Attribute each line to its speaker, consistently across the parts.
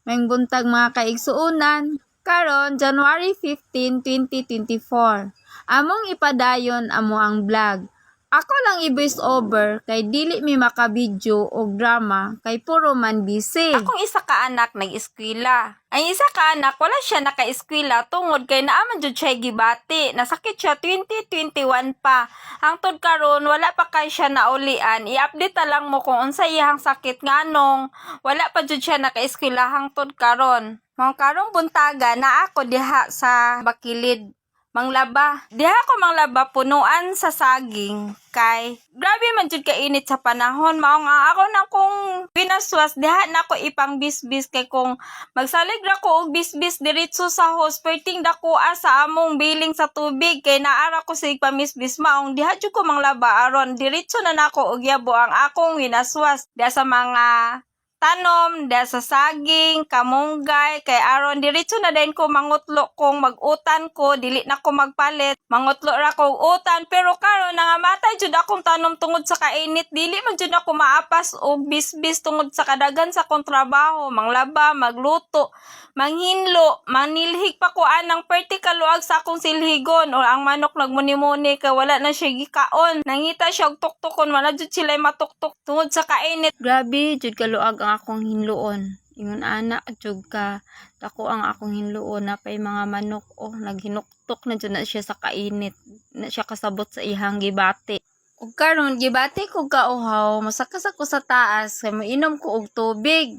Speaker 1: Maayong buntag mga kaigsuunan. Karon January 15, 2024. Among ipadayon amo ang vlog. Ako lang i-voice over kay dili mi makabidyo og drama kay puro man busy.
Speaker 2: Akong isa ka anak nag-eskwela. Ang isa ka anak wala siya naka-eskwela tungod kay naaman jud siya gibati. Nasakit siya 2021 pa. Hangtod karon wala pa kay siya naulian. I-update ta lang mo kung unsa iyang sakit nganong wala pa jud siya naka-eskwela hangtod karon. Mao karong buntaga na ako diha sa Bakilid. Manglaba. Diha ako manglaba punuan sa saging kay grabe man jud ka init sa panahon. Mao nga ako na kung pinaswas diha na ako ipang bisbis kay kung magsalig ra ko og bisbis diretso sa host perting dakuha sa among biling sa tubig kay naara ko sig pamisbis maong diha jud ko manglaba aron diretso na nako og yabo ang akong winaswas diha sa mga tanom, diha sa saging, kamunggay, kay aron diretso na din ko mangutlo kung mag-utan ko, dili na ko magpalit, mangutlo ra ko utan, pero karon nangamatay jud akong tanom tungod sa kainit, dili man jud ako maapas og bisbis tungod sa kadagan sa kong trabaho, manglaba, magluto, manghinlo, manilhig pa ko anang perti kaluag sa akong silhigon, o ang manok nagmuni-muni kay wala na siya gikaon, nangita siya og tuktukon, wala jud sila matuktok tungod sa kainit.
Speaker 1: Grabe jud kaluag ang akong hinluon. Ingon ana jud ka dako ang akong hinluon na pay mga manok naghinuktok na jud na siya sa kainit. Na siya kasabot sa ihang gibati. Ug karon gibati ko kauhaw, masakas ako sa taas kay moinom ko og tubig.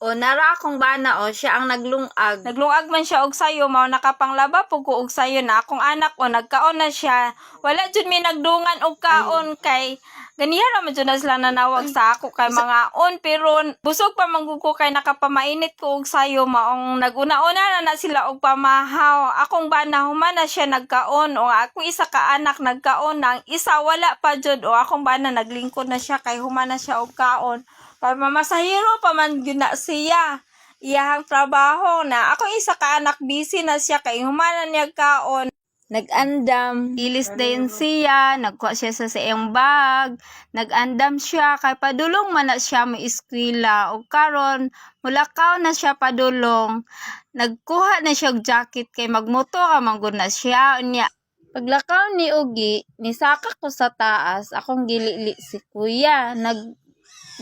Speaker 1: O nara akong bana siya ang naglungag.
Speaker 2: Naglungag man siya og sayo, mao nakapanglaba pug ko og sayo na akong anak nagkaon na siya. Wala jud mi nagdungan og kaon kay ganiha ra man jud na sila nanawag sa ako kay mga pero busog pa manggug ko kay nakapamainit ko og sayo maong naguna-una na sila og pamahaw. Akong bana human na siya nagkaon o akong isa ka anak nagkaon nang isa wala pa jud o akong bana naglingkod na siya kay human na siya og kaon. Kay mamasahiro pa man gyud na siya. Iyahang trabaho na ako isa ka anak busy na siya kay human niya kaon.
Speaker 1: Nag-andam, ilis din siya, nagkuha siya sa iyang bag, nag-andam siya, kay padulong man na siya may eskwela, o karon mulakaw na siya padulong, nagkuha na siya og jacket, kay magmoto ka manggod na siya, unya. Paglakaw ni Ugi, nisaka ko sa taas, akong gilili si kuya,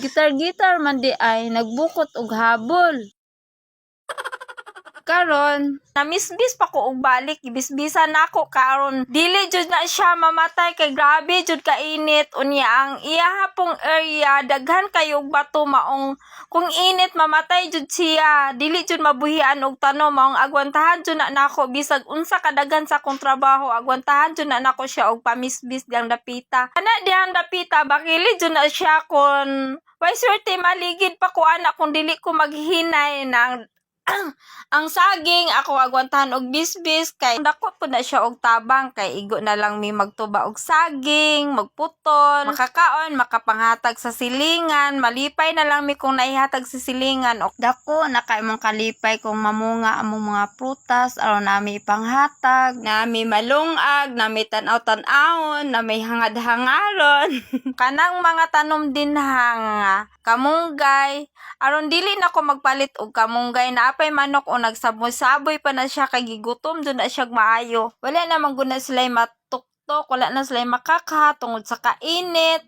Speaker 1: gitar-gitar man di ay, nagbukot og habol. Karon
Speaker 2: Namisbis pa ko og balik, gibisbisan nako karon. Dili jud na siya mamatay kay grabe jud ka init. Unya ang iya pong area daghan kayo og bato maong kung init mamatay jud siya. Dili jud mabuhian og tanom maong agwantahan jud na nako bisag unsa kadaghan sa akong trabaho. Agwantahan jud na nako siya og pamisbis diyang dapita. Ana diyang dapita bakili jud na siya kon way swerte maligid pa ko anak kung dili ko maghinay ng ang saging ako agwantahan og bisbis kay dako po na siya og tabang kay igo na lang mi magtuba og saging, magputol, makakaon, makapanghatag sa silingan, malipay na lang mi kung naihatag sa silingan o
Speaker 1: dako na kay mong kalipay kung mamunga among mga prutas aron nami ipanghatag,
Speaker 2: nami malungag, nami tan-aw-tan-awon, nami hangad-hangaron. Kanang mga tanom din hanga kamunggay aron dili na ko magpalit og kamunggay na apay manok o nagsaboy-saboy pa na siya kay gigutom dun na siya maayo. Wala na man gud na sila matuktok, wala na sila makakaha tungod sa kainit.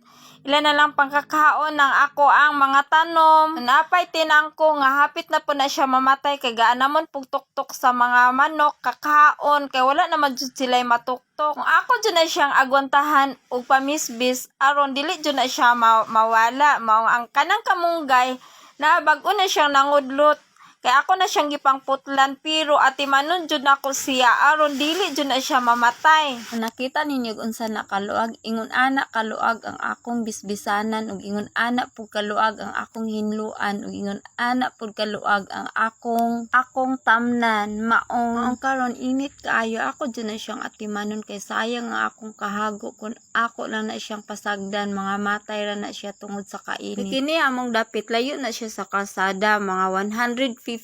Speaker 2: Ila na lang pangkakaon ng ako ang mga tanom. Napay tinangko nga hapit na po na siya mamatay kay gaan namon pugtuktok sa mga manok kakaon kay wala naman jud sila matuktok. Kung ako jud na siyang agwantahan og pamisbis aron dili jud na siya mawala. Mao ang kanang kamunggay na bag-o na siyang nangudlot. Kaya ako na siyang gipangputlan pero atimanon jud nako siya aron dili jud na siya mamatay.
Speaker 1: Nakita ninyo unsa na kaluag, ingon ana kaluag ang akong bisbisanan ug ingon ana pud kaluag ang akong hinluan ug ingon ana pud kaluag ang akong tamnan. Maong karon init kaayo ako jud na siyang atimanon kay sayang ang akong kahago kun ako lang na siyang pasagdan, mga matay ra na siya tungod sa kainit. Kini among dapit layo na siya sa kalsada, mga 150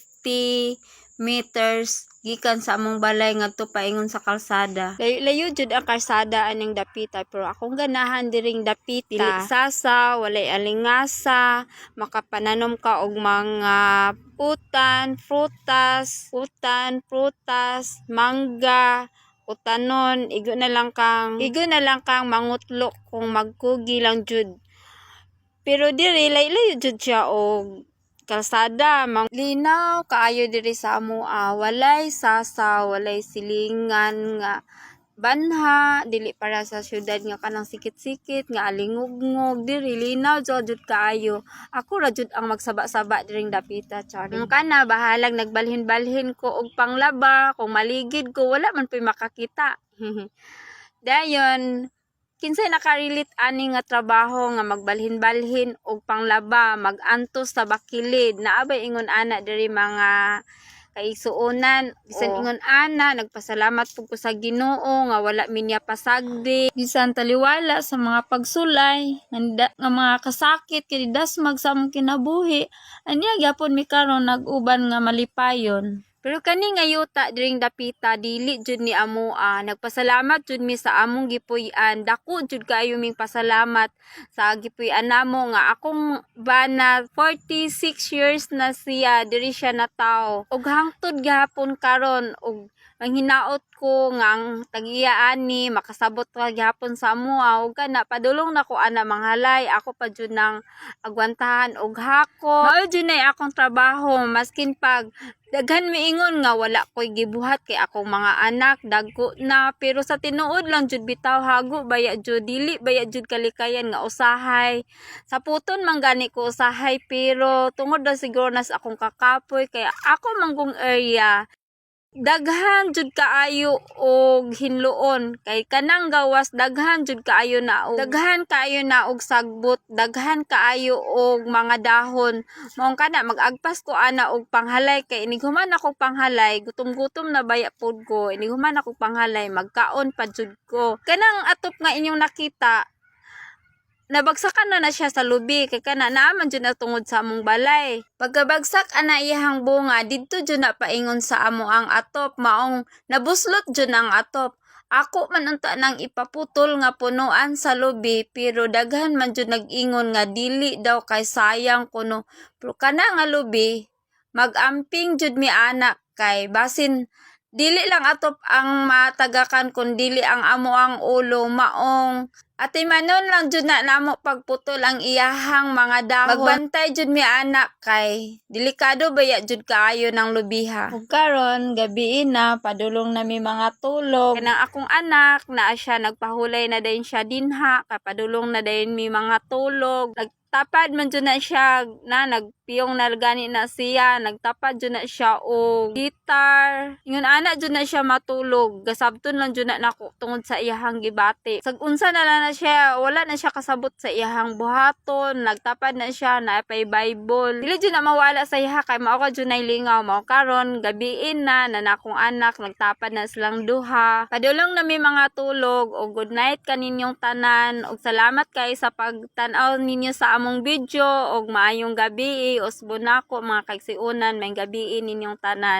Speaker 1: meters gikan sa among balay ngadto paingon sa kalsada. Layo jud ang kalsada aning dapita pero akong ganahan diring dapita. Dili sasa, walay alingasa, makapananom ka og mga utan, prutas, mangga, utanon, igo na lang kang mangutlo kung magkugi lang jud. Pero diri layo jud siya og kalsada, linaw kaayo diri sa amoa, walay sasa, walay silingan nga banha, dili para sa syudad nga kanang sikit-sikit nga alingugngog, diri linaw jud kaayo. Ako ra jud ang magsaba-saba diring dapita, chari. Kana bahalag nagbalhin-balhin ko og panglaba, kung maligid ko wala man puy makakita. Dayon kinsay nakarelate ani nga trabaho nga magbalhin-balhin og panglaba, magantos sa bakilid, naabay ingon ana diri mga kaigsuonan, bisan ingon ana nagpasalamat pug ko sa Ginoo nga wala mi niya pasagdi, bisan taliwala sa mga pagsulay nga mga kasakit kay dasmag sa among kinabuhi, anya gyapon mi karon nag-uban nga malipayon. Pero kani nga yuta diring dapita dili jud ni amoa, nagpasalamat jud mi sa among gipuy-an, dako jud kaayo ming pasalamat sa gipuy-an namo nga akong bana 46 years na siya diri siya natawo. Og hangtod gihapon karon og ang hinaot ko nga ang tag-iya ani makasabot ka gihapon sa amoa og kana padulong nako ana manghalay ako pa jud nang agwantahan og hako. Mao jud nay akong trabaho maskin pag daghan miingon nga wala ko'y gibuhat kay akong mga anak dagko na, pero sa tinuod lang jud bitaw hago baya jud, dili baya jud kalikayan nga usahay. Sa puton man gani ko usahay pero tungod na siguro nas akong kakapoy kaya ako manggong area daghan jud kaayo og hinluon kay kanang gawas daghan jud kaayo na og sagbot, daghan kaayo og mga dahon. Maong kana mag-agpas ko ana og panghalay kay inighuman ako panghalay, gutom-gutom na baya pod ko, inighuman ako panghalay magkaon pa jud ko. Kanang atop nga inyong nakita nabagsakan na siya sa lubi kay kana naaman jud na tungod sa among balay. Pagkabagsak ana iyang bunga didto jud na paingon sa amo ang atop, maong nabuslot jud ang atop. Ako man unta nang ipaputol nga punuan sa lubi pero daghan man jud nag-ingon nga dili daw kay sayang kuno. Pero kana nga lubi magamping jud mi anak kay basin dili lang atop ang matagakan kun dili ang amo ang ulo, maong ati manon lang jud na namo pagputol ang iyahang mga dahon. Magbantay jud mi anak kay delikado baya jud kaayo ng lubiha. Ug karon gabi na padulong na mi mga tulog. Kanang akong anak naa siya nagpahulay na dayon siya dinha kay padulong na dayon mi mga tulog. Nagtapad man jud na siya na nagpiyong na gani na siya, nagtapad jud na siya og gitar. Ingon ana jud na siya matulog, gasabton lang jud na nako tungod sa iyahang gibati. Sag unsa na lang na siya, wala na siya kasabot sa iyahang buhaton, nagtapad na siya na pay Bible. Dili jud na mawala sa iha kay mao ka jud nay lingaw, mao karon gabiin na nakong anak nagtapad na silang duha. Padulong na mi mga tulog og good night kaninyong tanan og salamat kay sa pagtan-aw ninyo sa among video og maayong gabi. Usbon nako mga kaigsuonan, may gabi ninyong tanan.